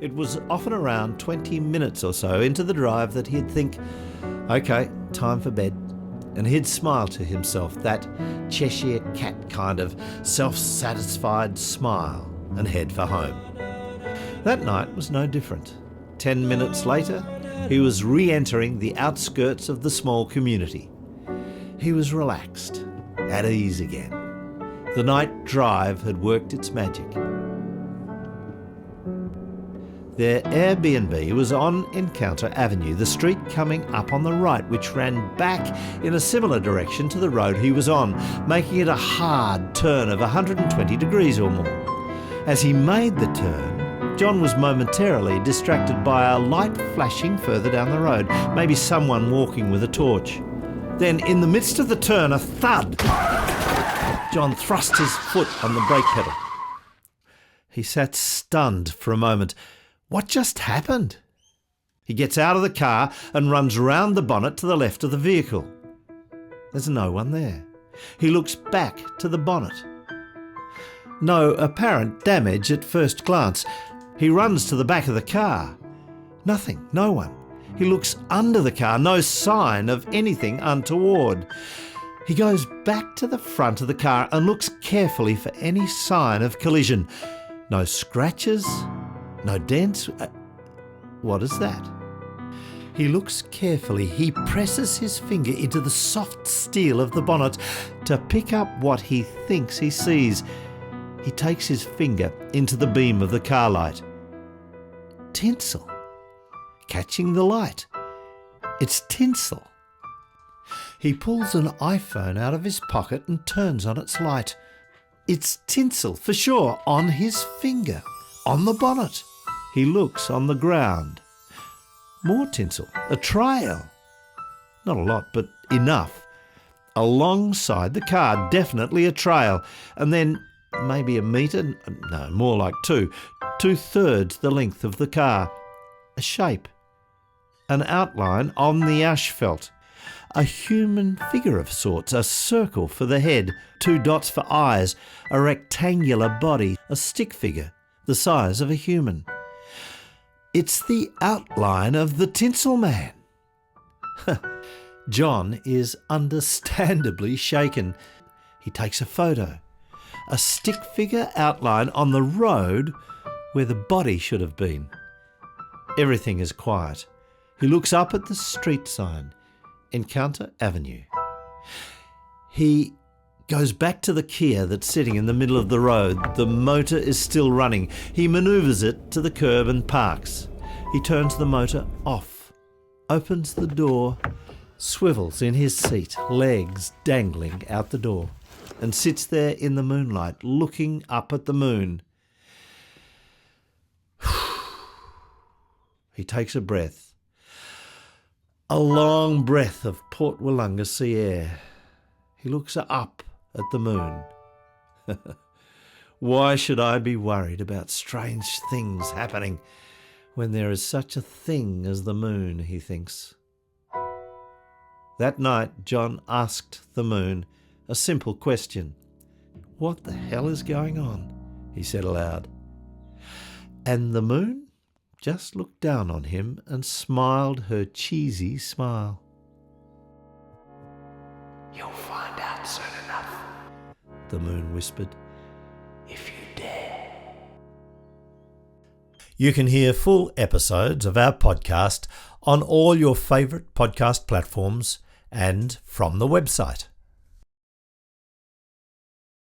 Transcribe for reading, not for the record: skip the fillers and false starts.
It was often around 20 minutes or so into the drive that he'd think, OK, time for bed. And he'd smile to himself, that Cheshire cat kind of self-satisfied smile, and head for home. That night was no different. 10 minutes later, he was re-entering the outskirts of the small community. He was relaxed, at ease again. The night drive had worked its magic. Their Airbnb was on Encounter Avenue, the street coming up on the right, which ran back in a similar direction to the road he was on, making it a hard turn of 120 degrees or more. As he made the turn, John was momentarily distracted by a light flashing further down the road, maybe someone walking with a torch. Then, in the midst of the turn, a thud. John thrust his foot on the brake pedal. He sat stunned for a moment. What just happened? He gets out of the car and runs round the bonnet to the left of the vehicle. There's no one there. He looks back to the bonnet. No apparent damage at first glance. He runs to the back of the car. Nothing, no one. He looks under the car, no sign of anything untoward. He goes back to the front of the car and looks carefully for any sign of collision. No scratches, no dents. What is that? He looks carefully. He presses his finger into the soft steel of the bonnet to pick up what he thinks he sees. He takes his finger into the beam of the car light. Tinsel. Catching the light. It's tinsel. He pulls an iPhone out of his pocket and turns on its light. It's tinsel, for sure, on his finger, on the bonnet. He looks on the ground. More tinsel, a trail. Not a lot, but enough. Alongside the car, definitely a trail. And then maybe a metre, no, more like two-thirds the length of the car. A shape. An outline on the asphalt. A human figure of sorts, a circle for the head, 2 dots for eyes, a rectangular body, a stick figure, the size of a human. It's the outline of the Tinselman. John is understandably shaken. He takes a photo. A stick figure outline on the road where the body should have been. Everything is quiet. He looks up at the street sign, Encounter Avenue. He goes back to the Kia that's sitting in the middle of the road. The motor is still running. He manoeuvres it to the curb and parks. He turns the motor off, opens the door, swivels in his seat, legs dangling out the door, and sits there in the moonlight, looking up at the moon. He takes a breath. A long breath of Port Willunga sea air. He looks up at the moon. Why should I be worried about strange things happening when there is such a thing as the moon, he thinks. That night, John asked the moon a simple question. What the hell is going on? He said aloud. And the moon just looked down on him and smiled her cheesy smile. You'll find out soon enough, the moon whispered, if you dare. You can hear full episodes of our podcast on all your favourite podcast platforms and from the website.